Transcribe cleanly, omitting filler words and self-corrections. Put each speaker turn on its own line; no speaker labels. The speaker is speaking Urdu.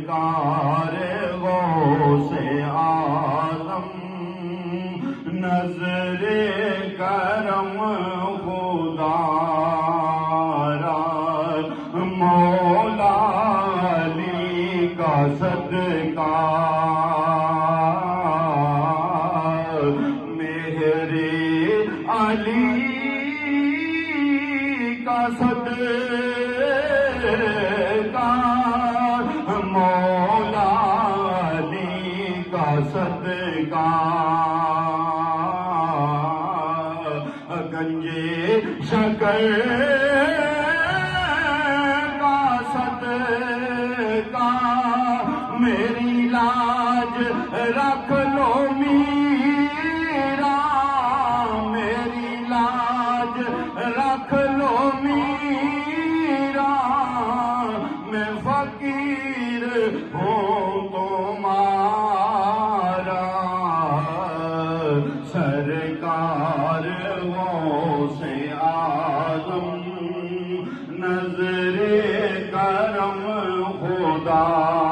سرکار غوث اعظم نظر کرم خدا را مولا علی کا صدقہ مہر علی کا صدقہ مولا علی کا صدقہ گنجے شکر کا صدقہ میری لاج رکھ لو میرا میری لاج رکھ لو میرا میں فقیر ہوں تمہارا سرکار غوث اعظم نظر کرم خدا